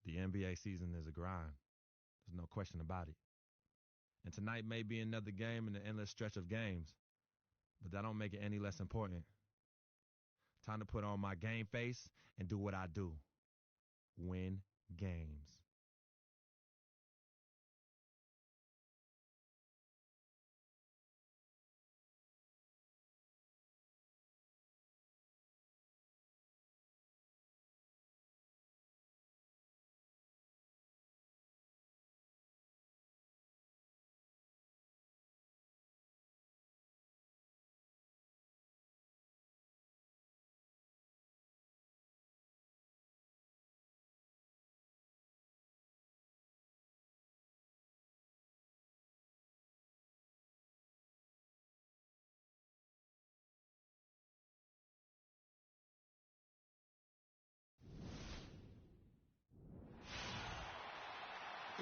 The NBA season is a grind. There's no question about it. And tonight may be another game in the endless stretch of games, but that don't make it any less important. Time to put on my game face and do what I do. Win games.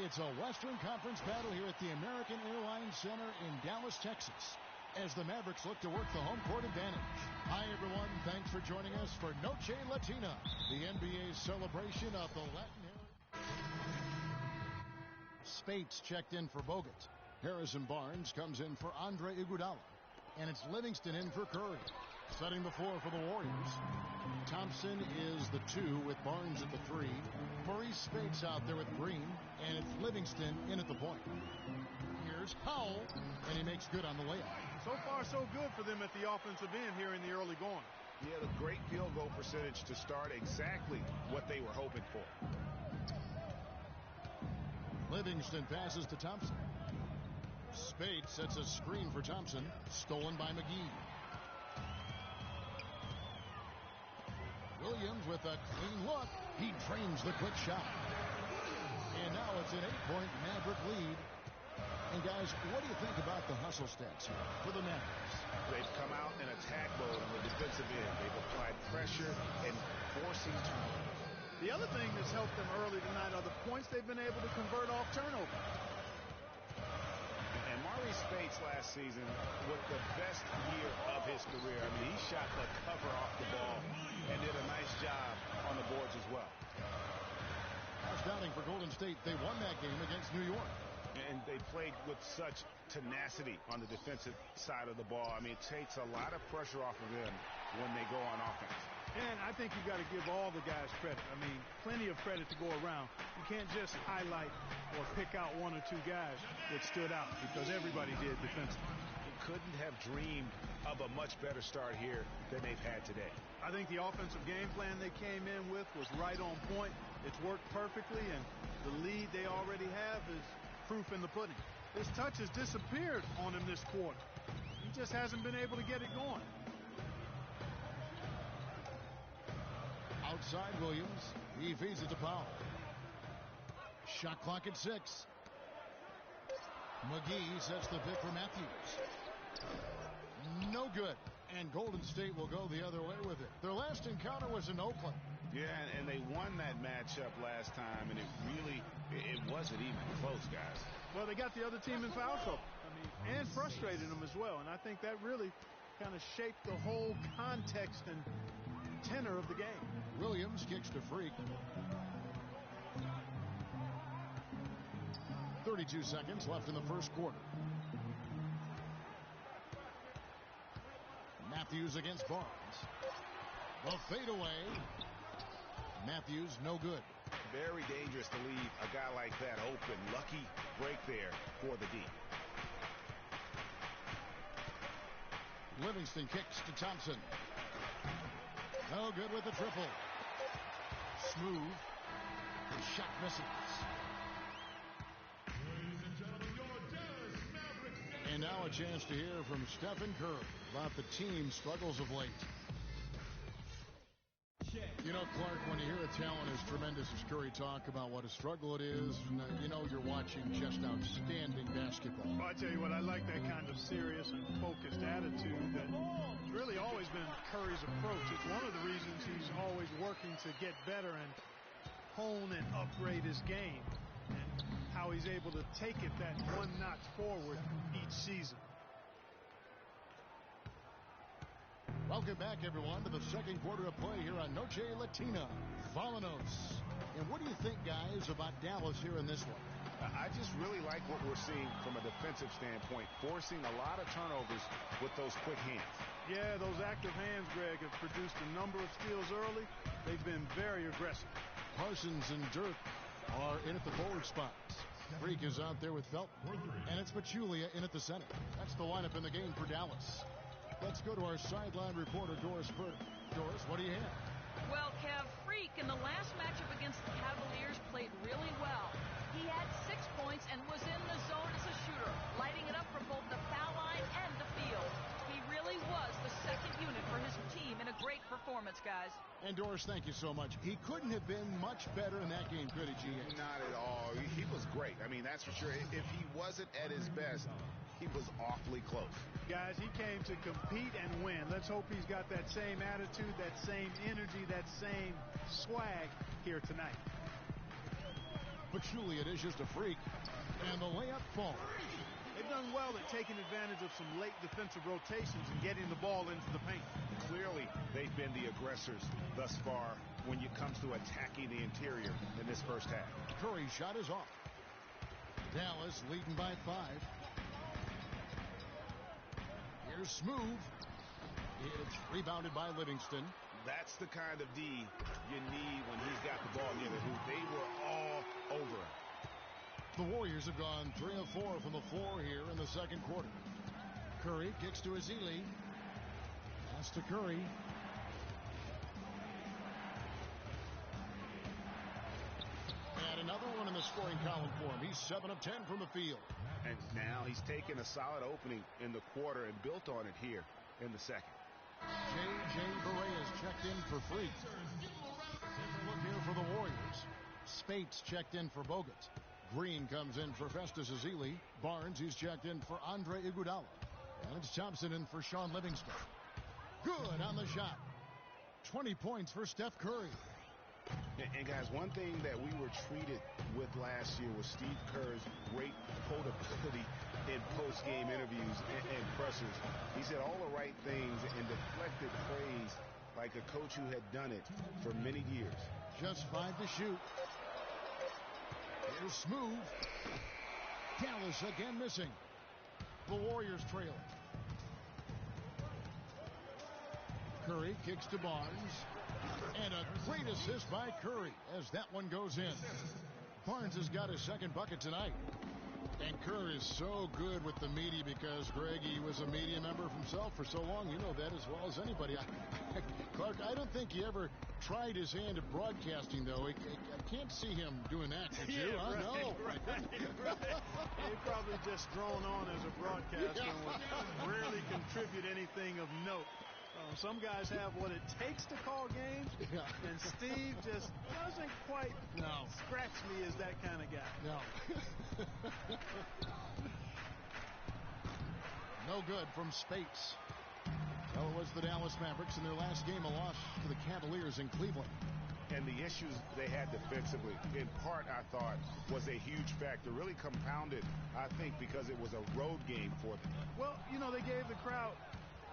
It's a Western Conference battle here at the American Airlines Center in Dallas, Texas, as the Mavericks look to work the home court advantage. Hi, everyone. Thanks for joining us for Noche Latina, the NBA's celebration of the Latin heritage. Spates checked in for Bogut. Harrison Barnes comes in for Andre Iguodala. And it's Livingston in for Curry. Setting the floor for the Warriors. Thompson is the 2 with Barnes at the 3. Maurice Spates out there with Green. And it's Livingston in at the point. Here's Powell. And he makes good on the layup. So far, so good for them at the offensive end here in the early going. He had a great field goal percentage to start, exactly what they were hoping for. Livingston passes to Thompson. Spates sets a screen for Thompson. Stolen by McGee. Williams with a clean look. He drains the quick shot. And now it's an 8-point Maverick lead. And guys, what do you think about the hustle stats here for the Mavericks? They've come out in attack mode on the defensive end. They've applied pressure and forcing turnovers. The other thing that's helped them early tonight are the points they've been able to convert off turnover. And Maurice Spates last season with the best year of his career. I mean, he shot the cover off the ball and did a nice job on the boards as well. Astounding for Golden State. They won that game against New York. And they played with such tenacity on the defensive side of the ball. I mean, it takes a lot of pressure off of them when they go on offense. And I think you've got to give all the guys credit. I mean, plenty of credit to go around. You can't just highlight or pick out 1 or 2 guys that stood out, because everybody did defensively. He couldn't have dreamed of a much better start here than they've had today. I think the offensive game plan they came in with was right on point. It's worked perfectly, and the lead they already have is proof in the pudding. His touch has disappeared on him this quarter. He just hasn't been able to get it going. Outside Williams. He feeds it to Powell. Shot clock at 6. McGee sets the pick for Matthews. No good. And Golden State will go the other way with it. Their last encounter was in Oakland. Yeah, and they won that matchup last time, and it wasn't even close, guys. Well, they got the other team in foul trouble. I mean, and frustrated them as well. And I think that really kind of shaped the whole context and tenor of the game. Williams kicks to Freak. 32 seconds left in the first quarter. Matthews against Barnes. The fadeaway. Matthews, no good. Very dangerous to leave a guy like that open. Lucky break there for the D. Livingston kicks to Thompson. No good with the triple. Smooth. The shot misses. And now a chance to hear from Stephen Curry about the team's struggles of late. You know, Clark, when you hear a talent as tremendous as Curry talk about what a struggle it is, you know you're watching just outstanding basketball. Well, I tell you what, I like that kind of serious and focused attitude that's really always been Curry's approach. It's one of the reasons he's always working to get better and hone and upgrade his game, and how he's able to take it that 1 notch forward each season. Welcome back, everyone, to the second quarter of play here on Noche Latina. Vamonos. And what do you think, guys, about Dallas here in this one? I just really like what we're seeing from a defensive standpoint, forcing a lot of turnovers with those quick hands. Yeah, those active hands, Greg, have produced a number of steals early. They've been very aggressive. Parsons and Dirk are in at the forward spots. Freak is out there with Felton, and it's Pachulia in at the center. That's the lineup in the game for Dallas. Let's go to our sideline reporter, Doris Burke. Doris, what do you have? Well, Kev, Freak in the last matchup against the Cavaliers played really well. He had 6 points and was in the zone as a shooter, lighting it up from both the foul line and the field. He really was the second unit for his team in a great performance, guys. And Doris, thank you so much. He couldn't have been much better in that game, could he, G.A.? Not at all. He was great. I mean, that's for sure. If he wasn't at his best, he was awfully close. Guys, he came to compete and win. Let's hope he's got that same attitude, that same energy, that same swag here tonight. Pachulia dishes to Freak, and the layup falls. They've done well at taking advantage of some late defensive rotations and getting the ball into the paint. Clearly, they've been the aggressors thus far when it comes to attacking the interior in this first half. Curry's shot is off. Dallas leading by 5. Here's Smooth. It's rebounded by Livingston. That's the kind of D you need when he's got the ball near the hoop. They were all over him. The Warriors have gone 3 of 4 from the floor here in the second quarter. Curry kicks to Ezeli. Pass to Curry. And another one in the scoring column for him. He's 7 of 10 from the field. And now he's taken a solid opening in the quarter and built on it here in the second. J.J. Barea is checked in for Freak. Look here for the Warriors. Spates checked in for Bogut. Green comes in for Festus Ezeli. Barnes, he's checked in for Andre Iguodala. And it's Thompson in for Sean Livingston. Good on the shot. 20 points for Steph Curry. And guys, one thing that we were treated with last year was Steve Kerr's great quotability in post-game interviews and pressers. He said all the right things and deflected praise like a coach who had done it for many years. Just 5 to shoot. Here's Smooth. Dallas again missing. The Warriors trailing. Curry kicks to Barnes. And a great assist by Curry as that one goes in. Barnes has got his second bucket tonight. And Curry is so good with the media because, Greg, he was a media member himself for so long. You know that as well as anybody. Clark, I don't think he ever tried his hand at broadcasting, though. I can't see him doing that, could you? Yeah, right, No. right. He probably just thrown on as a broadcaster and would rarely contribute anything of note. Some guys have what it takes to call games, and Steve just doesn't quite scratch me as that kind of guy. No. No good from Spates. Well, it was the Dallas Mavericks in their last game, a loss to the Cavaliers in Cleveland. And the issues they had defensively, in part, I thought, was a huge factor. Really compounded, I think, because it was a road game for them. Well, you know, they gave the crowd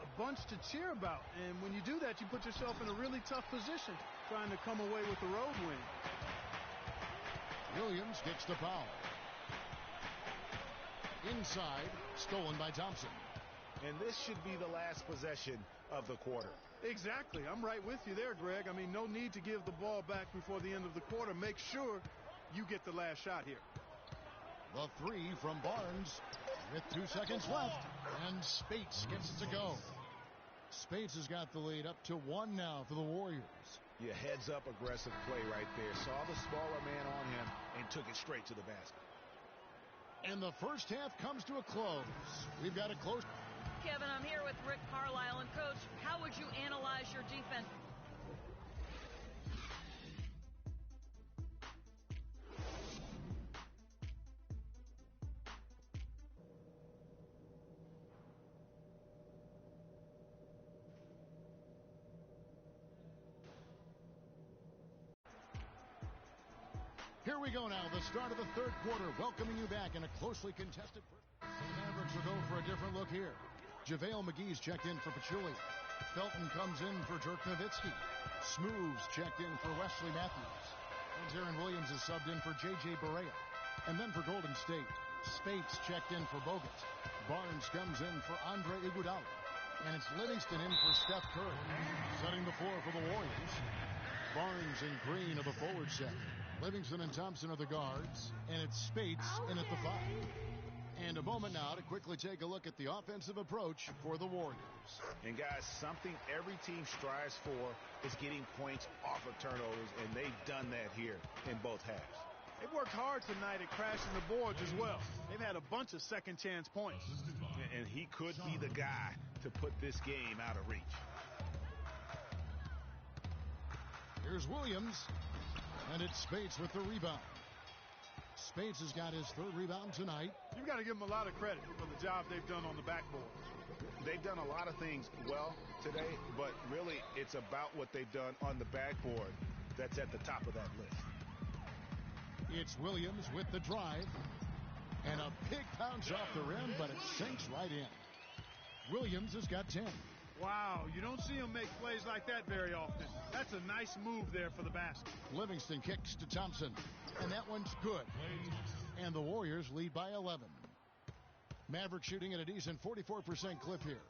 a bunch to cheer about. And when you do that, you put yourself in a really tough position trying to come away with the road win. Williams gets the foul. Inside, stolen by Thompson. And this should be the last possession of the quarter. Exactly. I'm right with you there, Greg. I mean, no need to give the ball back before the end of the quarter. Make sure you get the last shot here. The 3 from Barnes with 2 seconds left. And Spates gets it to go. Spates has got the lead up to 1 now for the Warriors. Yeah, heads-up aggressive play right there. Saw the smaller man on him and took it straight to the basket. And the first half comes to a close. We've got a close. Kevin, I'm here with Rick Carlisle. And, Coach, how would you analyze your defense? Here we go now, the start of the third quarter, welcoming you back in a closely contested. The Mavericks will go for a different look here. JaVale McGee's checked in for Pachulia. Felton comes in for Dirk Nowitzki. Smooth's checked in for Wesley Matthews. And Aaron Williams is subbed in for J.J. Barea. And then for Golden State, Spates checked in for Bogut. Barnes comes in for Andre Iguodala. And it's Livingston in for Steph Curry. Setting the floor for the Warriors. Barnes and Green are the forward set. Livingston and Thompson are the guards. And it's Spates in at the 5. And a moment now to quickly take a look at the offensive approach for the Warriors. And guys, something every team strives for is getting points off of turnovers, and they've done that here in both halves. They've worked hard tonight at crashing the boards as well. They've had a bunch of second chance points. And he could be the guy to put this game out of reach. Here's Williams, and it's Spates with the rebound. Spates has got his 3rd rebound tonight. You've got to give them a lot of credit for the job they've done on the backboard. They've done a lot of things well today, but really it's about what they've done on the backboard that's at the top of that list. It's Williams with the drive, and a big bounce off the rim, but it sinks right in. Williams has got 10. Wow, you don't see him make plays like that very often. That's a nice move there for the basket. Livingston kicks to Thompson, and that one's good. And the Warriors lead by 11. Mavericks shooting at a decent 44% clip here.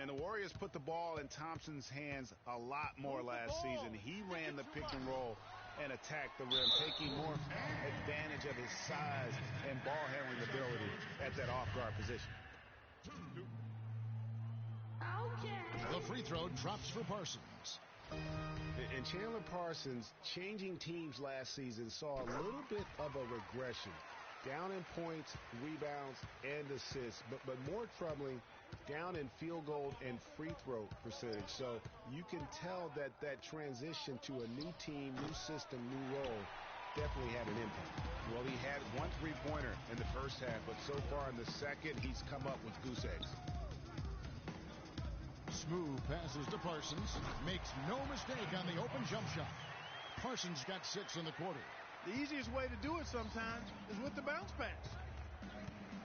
And the Warriors put the ball in Thompson's hands a lot more last season. He ran the pick and roll and attacked the rim, taking more advantage of his size and ball handling ability at that off-guard position. The free throw drops for Parsons. And Chandler Parsons, changing teams last season, saw a little bit of a regression. Down in points, rebounds, and assists, but more troubling, down in field goal and free throw percentage. So you can tell that transition to a new team, new system, new role definitely had an impact. Well, he had one three-pointer in the first half, but so far in the second, he's come up with goose eggs. Smooth passes to Parsons. Makes no mistake on the open jump shot. Parsons got 6 in the quarter. The easiest way to do it sometimes is with the bounce pass.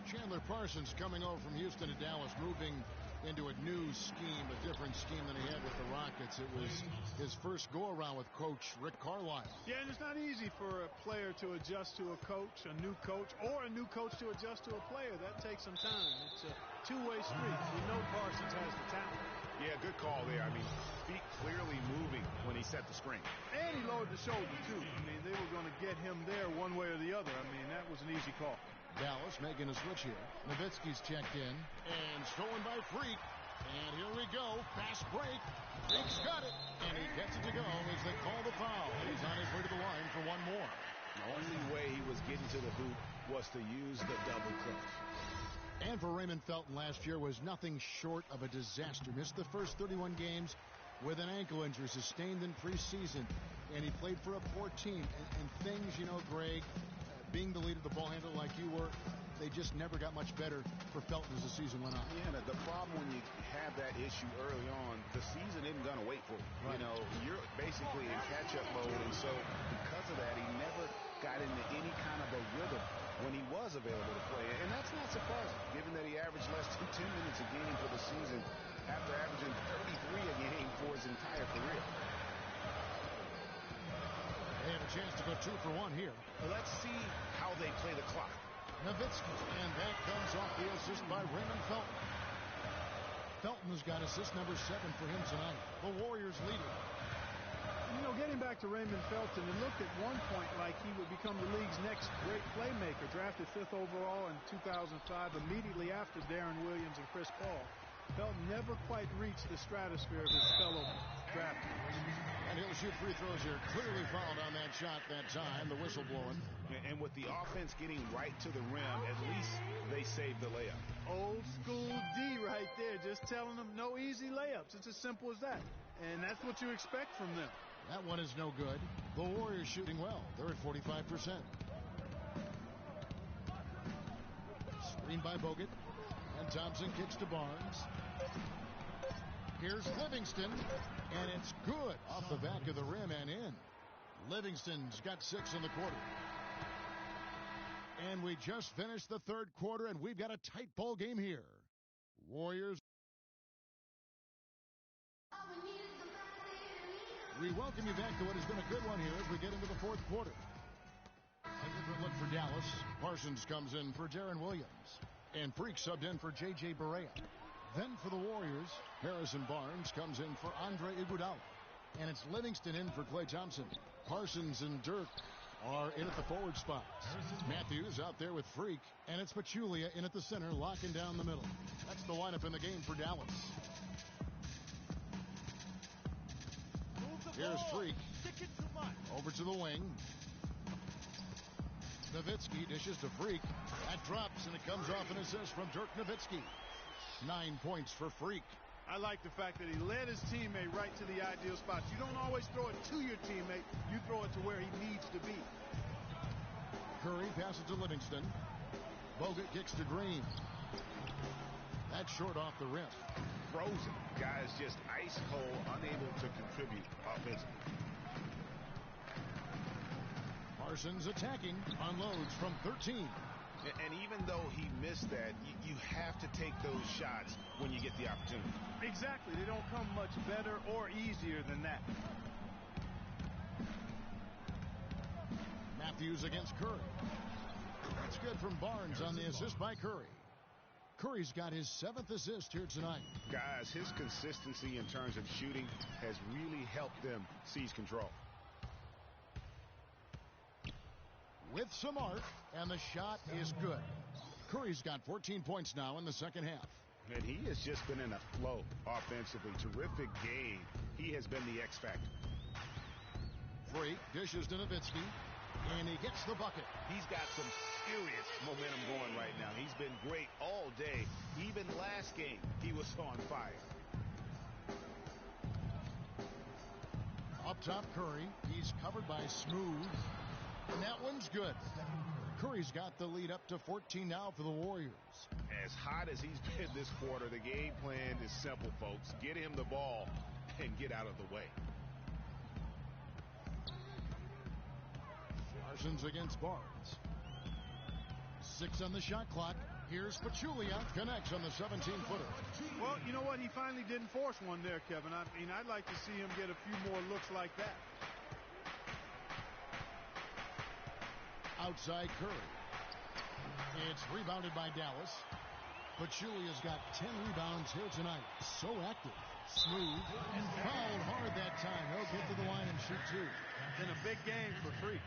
Chandler Parsons coming over from Houston to Dallas, moving into a new scheme, a different scheme than he had with the Rockets. It was his first go-around with Coach Rick Carlisle. Yeah, and it's not easy for a player to adjust to a coach, a new coach, or a new coach to adjust to a player. That takes some time. It's a two-way street. We know Parsons has the talent. Yeah, good call there. I mean, feet clearly moving when he set the screen. And he lowered the shoulder, too. I mean, they were going to get him there one way or the other. I mean, that was an easy call. Dallas making a switch here. Nowitzki's checked in and stolen by Freak. And here we go. Fast break. Freak's got it. And he gets it to go as they call the foul. He's on his way to the line for one more. The only way he was getting to the hoop was to use the double clutch. And for Raymond Felton last year was nothing short of a disaster. Missed the first 31 games with an ankle injury sustained in preseason. And he played for a poor team. And things, you know, Greg, being the leader, the ball handler like you were, they just never got much better for Felton as the season went on. Yeah, the problem when you have that issue early on, the season isn't going to wait for you. Right. You know, you're basically in catch-up mode, and so because of that, he never got into any kind of a rhythm when he was available to play. And that's not surprising, given that he averaged less than 10 minutes a game for the season after averaging 33 a game for his entire career. They have a chance to go 2 for 1 here. Let's see how they play the clock. Nowitzki, and that comes off the assist by Raymond Felton. Felton's got assist number 7 for him tonight. The Warriors lead it. You know, getting back to Raymond Felton, it looked at one point like he would become the league's next great playmaker. Drafted 5th overall in 2005, immediately after Darren Williams and Chris Paul. Felton never quite reached the stratosphere of his fellow drafters. And he'll shoot free throws here. Clearly fouled on that shot that time. The whistle blowing. And with the offense getting right to the rim, at least they saved the layup. Old school D right there. Just telling them no easy layups. It's as simple as that. And that's what you expect from them. That one is no good. The Warriors shooting well. They're at 45%. Screen by Bogut. And Thompson kicks to Barnes. Here's Livingston, and it's good off the back of the rim and in. Livingston's got 6 in the quarter. And we just finished the 3rd quarter, and we've got a tight ball game here. Warriors We welcome you back to what has been a good one here as we get into the fourth quarter. A different look for Dallas. Parsons comes in for Darren Williams. And Freak subbed in for J.J. Barea. Then for the Warriors, Harrison Barnes comes in for Andre Iguodala. And it's Livingston in for Klay Thompson. Parsons and Dirk are in at the forward spots. Matthews out there with Freak. And it's Pachulia in at the center, locking down the middle. That's the lineup in the game for Dallas. Here's Freak. Over to the wing. Nowitzki dishes to Freak. That drops, and it comes off an assist from Dirk Nowitzki. 9 points for Freak. I like the fact that he led his teammate right to the ideal spots. You don't always throw it to your teammate. You throw it to where he needs to be. Curry passes to Livingston. Bogut kicks to Green. That's short off the rim. Frozen. Guys just ice cold, unable to contribute offensively. Parsons attacking. Unloads from 13. And even though he missed that, you have to take those shots when you get the opportunity. Exactly. They don't come much better or easier than that. Matthews against Curry. That's good from Barnes on the assist by Curry. Curry's got his 7th assist here tonight. Guys, his consistency in terms of shooting has really helped them seize control. With some arc, and the shot is good. Curry's got 14 points now in the second half. And he has just been in a flow offensively. Terrific game. He has been the X factor. Freak dishes to Nowitzki, and he gets the bucket. He's got some serious momentum going right now. He's been great all day. Even last game, he was on fire. Up top, Curry. He's covered by Smooth. And that one's good. Curry's got the lead up to 14 now for the Warriors. As hot as he's been this quarter, the game plan is simple, folks. Get him the ball and get out of the way. Parsons against Barnes. 6 on the shot clock. Here's Pachulia. Connects on the 17-footer. Well, you know what? He finally didn't force one there, Kevin. I mean, I'd like to see him get a few more looks like that. Outside Curry. It's rebounded by Dallas. Pachulia's got 10 rebounds here tonight. So active. Smooth. And fouled hard that time. He'll get to the line and shoot 2. Been a big game for Freak.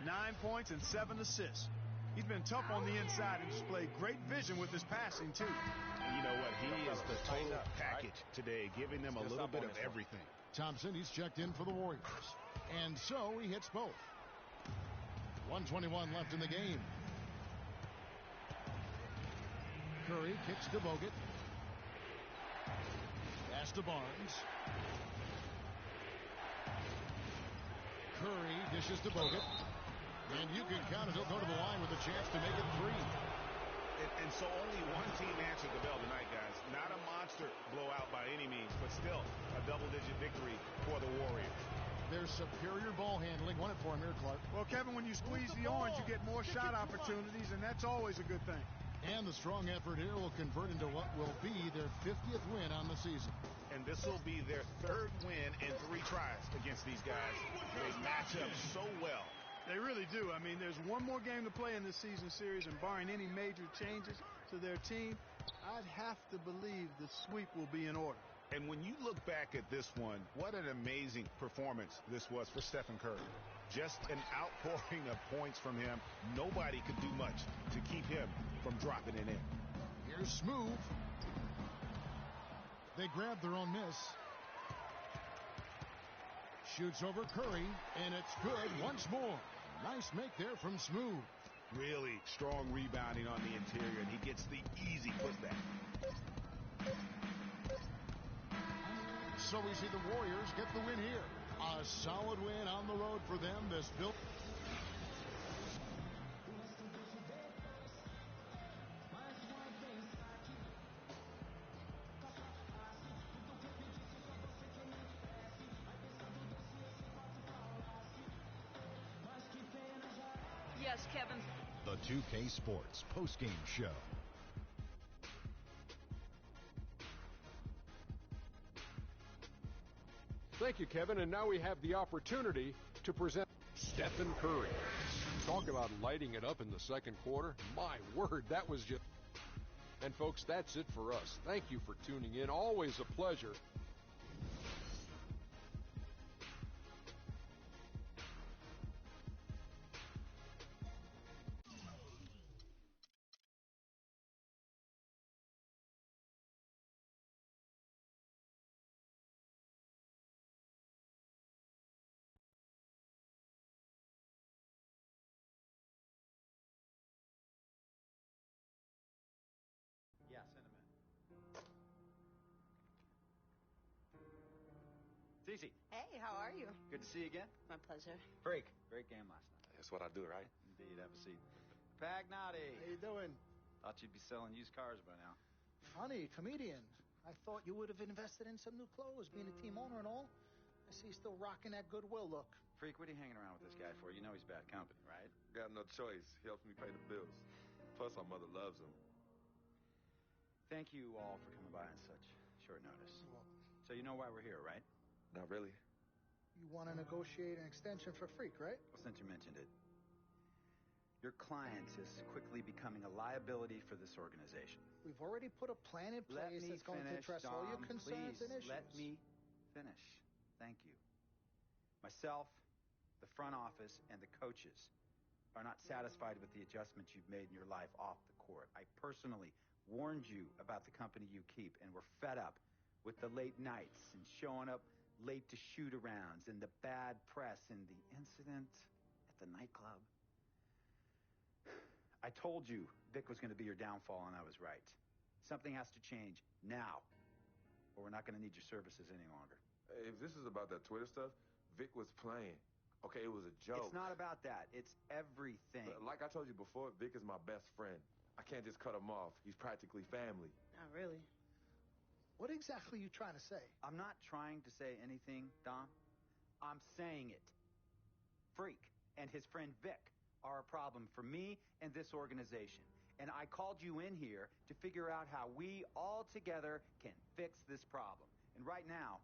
9 points and 7 assists. He's been tough on the inside and displayed great vision with his passing, too. And you know what? He is the total package today, giving them a little bit of everything. Thompson, he's checked in for the Warriors. And so he hits both. 1:21 left in the game. Curry kicks to Bogut. Pass to Barnes. Curry dishes to Bogut. And you can count it. He'll go to the line with a chance to make it 3. And so only one team answered the bell tonight, guys. Not a monster blowout by any means, but still a double-digit victory for the Warriors. Their superior ball handling. Won it for him here, Clark. Well, Kevin, when you squeeze the orange, you get more shot opportunities, and that's always a good thing. And the strong effort here will convert into what will be their 50th win on the season. And this will be their 3rd win in 3 tries against these guys. They match up so well. They really do. I mean, there's one more game to play in this season series, and barring any major changes to their team, I'd have to believe the sweep will be in order. And when you look back at this one, what an amazing performance this was for Stephen Curry. Just an outpouring of points from him. Nobody could do much to keep him from dropping it in. Here's Smooth. They grab their own miss. Shoots over Curry, and it's good once more. Nice make there from Smooth. Really strong rebounding on the interior, and he gets the easy putback. So we see the Warriors get the win here. A solid win on the road for them. This built. Yes, Kevin. The 2K Sports postgame show. Thank you, Kevin. And now we have the opportunity to present Stephen Curry. Talk about lighting it up in the second quarter. My word, that was just... And folks, that's it for us. Thank you for tuning in. Always a pleasure. Yeah, send him in. Cece. Hey, how are you? Good to see you again. My pleasure. Freak. Great game last night. That's what I do, right? Indeed. Have a seat. Pagnotti. How you doing? Thought you'd be selling used cars by now. Funny, comedian. I thought you would have invested in some new clothes, being a team owner and all. I see you still rocking that Goodwill look. Freak, what are you hanging around with this guy for? You know he's bad company, right? Got no choice. He helps me pay the bills. Plus, our mother loves him. Thank you all for coming by on such short notice. You're welcome. So you know why we're here, right? Not really. You want to negotiate an extension for Freak, right? Well, since you mentioned it. Your client is quickly becoming a liability for this organization. We've already put a plan in place that's going to address all your concerns please, and issues. Let me finish. Thank you. Myself, the front office, and the coaches are not satisfied with the adjustments you've made in your life off the court. I personally warned you about the company you keep, and we're fed up with the late nights and showing up late to shoot-arounds and the bad press and the incident at the nightclub. I told you Vic was going to be your downfall, and I was right. Something has to change now, or we're not going to need your services any longer. If this is about that Twitter stuff, Vic was playing. Okay, it was a joke. It's not about that. It's everything. Like I told you before, Vic is my best friend. I can't just cut him off. He's practically family. Not really. What exactly are you trying to say? I'm not trying to say anything, Dom. I'm saying it. Freak and his friend Vic are a problem for me and this organization. And I called you in here to figure out how we all together can fix this problem. And right now,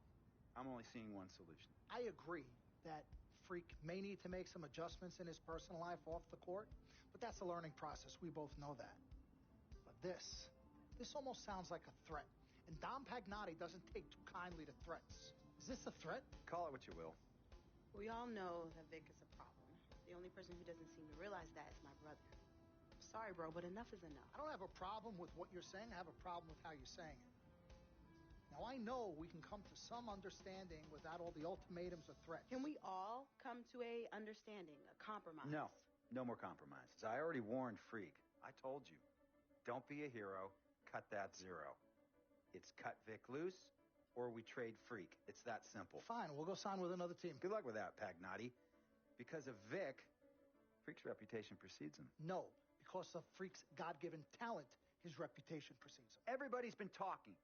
I'm only seeing one solution. I agree that Freak may need to make some adjustments in his personal life off the court, but that's a learning process. We both know that. But this almost sounds like a threat. And Dom Pagnotti doesn't take too kindly to threats. Is this a threat? Call it what you will. We all know that Vic is a problem. The only person who doesn't seem to realize that is my brother. Sorry, bro, but enough is enough. I don't have a problem with what you're saying. I have a problem with how you're saying it. Now, I know we can come to some understanding without all the ultimatums or threats. Can we all come to a understanding, a compromise? No more compromises. I already warned Freak. I told you. Don't be a hero. Cut that zero. It's cut Vic loose, or we trade Freak. It's that simple. Fine, we'll go sign with another team. Good luck with that, Pagnotti. Because of Vic, Freak's reputation precedes him. No, because of Freak's God-given talent, his reputation precedes him. Everybody's been talking.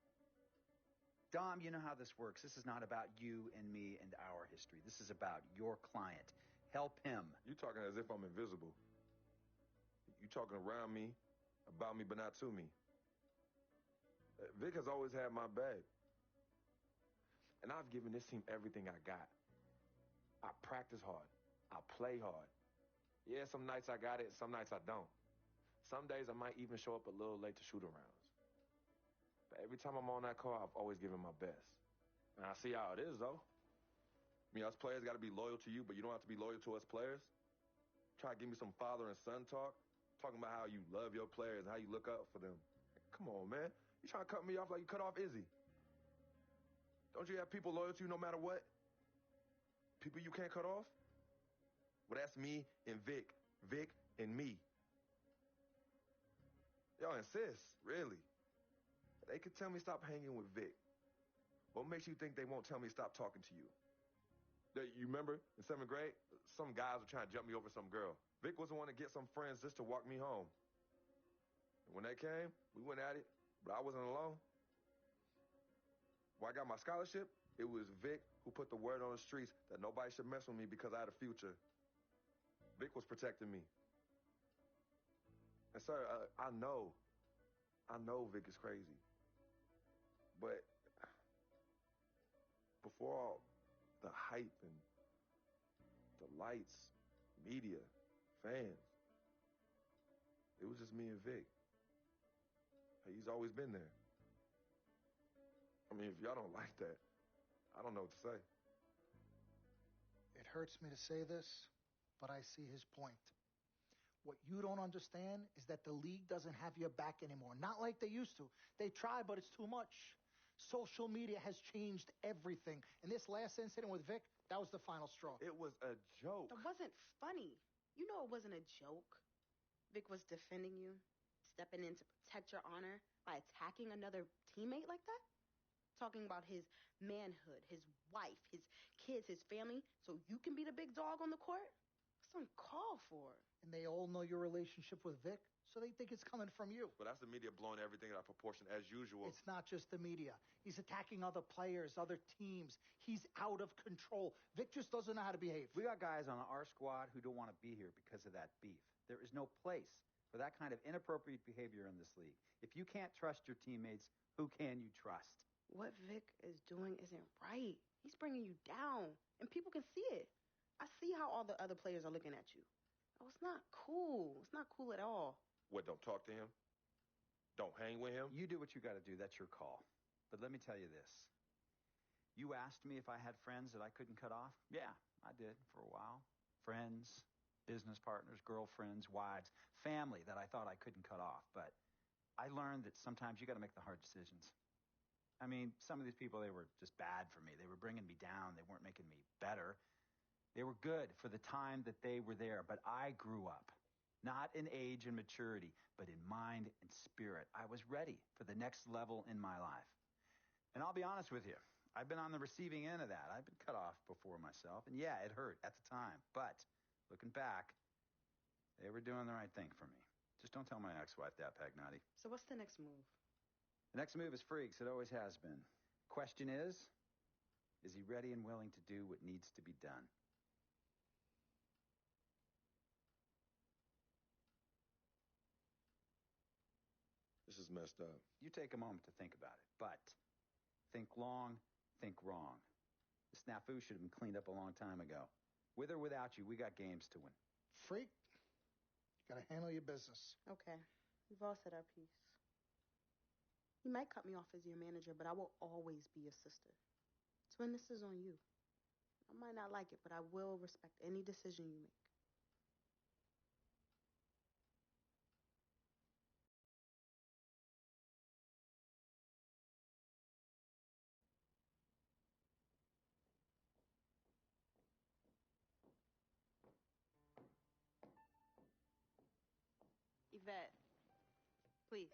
Dom, you know how this works. This is not about you and me and our history. This is about your client. Help him. You talking as if I'm invisible. You talking around me, about me, but not to me. Vic has always had my back. And I've given this team everything I got. I practice hard. I play hard. Yeah, some nights I got it, some nights I don't. Some days I might even show up a little late to shoot-arounds. But every time I'm on that court, I've always given my best. And I see how it is, though. I mean, us players got to be loyal to you, but you don't have to be loyal to us players. Try to give me some father and son talk, talking about how you love your players and how you look up for them. Come on, man. You trying to cut me off like you cut off Izzy. Don't you have people loyal to you no matter what? People you can't cut off? Well, that's me and Vic. Vic and me. Y'all insist, really. They could tell me stop hanging with Vic. What makes you think they won't tell me stop talking to you? You remember in 7th grade, some guys were trying to jump me over some girl. Vic was the one to get some friends just to walk me home. And when they came, we went at it, but I wasn't alone. When I got my scholarship, it was Vic who put the word on the streets that nobody should mess with me because I had a future. Vic was protecting me. And sir, I know Vic is crazy. But before hype and the lights, media, fans. It was just me and Vic. Hey, he's always been there. I mean, if y'all don't like that, I don't know what to say. It hurts me to say this, but I see his point. What you don't understand is that the league doesn't have your back anymore. Not like they used to. They try, but it's too much. Social media has changed everything. And this last incident with Vic, that was the final straw. It was a joke. That wasn't funny. You know it wasn't a joke. Vic was defending you, stepping in to protect your honor by attacking another teammate like that? Talking about his manhood, his wife, his kids, his family, so you can be the big dog on the court? That's uncalled for. And they all know your relationship with Vic, so they think it's coming from you. But that's the media blowing everything out of proportion as usual. It's not just the media. He's attacking other players, other teams. He's out of control. Vic just doesn't know how to behave. We got guys on our squad who don't want to be here because of that beef. There is no place for that kind of inappropriate behavior in this league. If you can't trust your teammates, who can you trust? What Vic is doing isn't right. He's bringing you down, and people can see it. I see how all the other players are looking at you. Oh, it's not cool. It's not cool at all. What, don't talk to him? Don't hang with him? You do what you got to do. That's your call. But let me tell you this. You asked me if I had friends that I couldn't cut off? Yeah, I did for a while. Friends, business partners, girlfriends, wives, family that I thought I couldn't cut off. But I learned that sometimes you got to make the hard decisions. I mean, some of these people, they were just bad for me. They were bringing me down. They weren't making me better. They were good for the time that they were there, but I grew up. Not in age and maturity, but in mind and spirit. I was ready for the next level in my life. And I'll be honest with you, I've been on the receiving end of that. I've been cut off before myself, and yeah, it hurt at the time. But looking back, they were doing the right thing for me. Just don't tell my ex-wife that, Pagnotti. So what's the next move? The next move is Freaks. It always has been. Question is he ready and willing to do what needs to be done? This is messed up. You take a moment to think about it, but think long, think wrong. The snafu should have been cleaned up a long time ago. With or without you, we got games to win. Freak, you gotta handle your business. Okay, we've all said our piece. You might cut me off as your manager, but I will always be your sister. Twin, this is on you. I might not like it, but I will respect any decision you make. Yvette, please.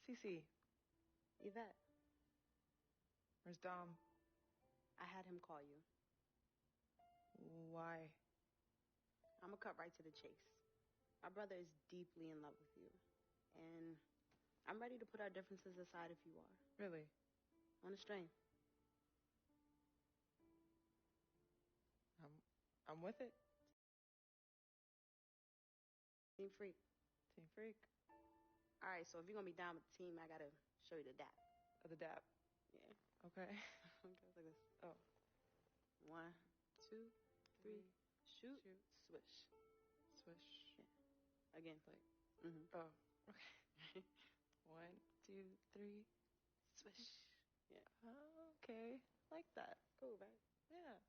Cece. Yvette. Where's Dom? I had him call you. Why? I'm gonna cut right to the chase. My brother is deeply in love with you. And I'm ready to put our differences aside if you are. Really? On a string. I'm with it. Team Freak. Team Freak. All right, so if you're gonna be down with the team, I gotta show you the dap. Oh, the dap. Yeah. Okay. Okay, it's like this. Oh. 1, 2, 3, shoot, swish. Swish. Yeah. Again. Like. Mm-hmm. Oh. Okay. 1, 2, 3, swish. Yeah. Oh, okay. Like that. Cool, right? Yeah.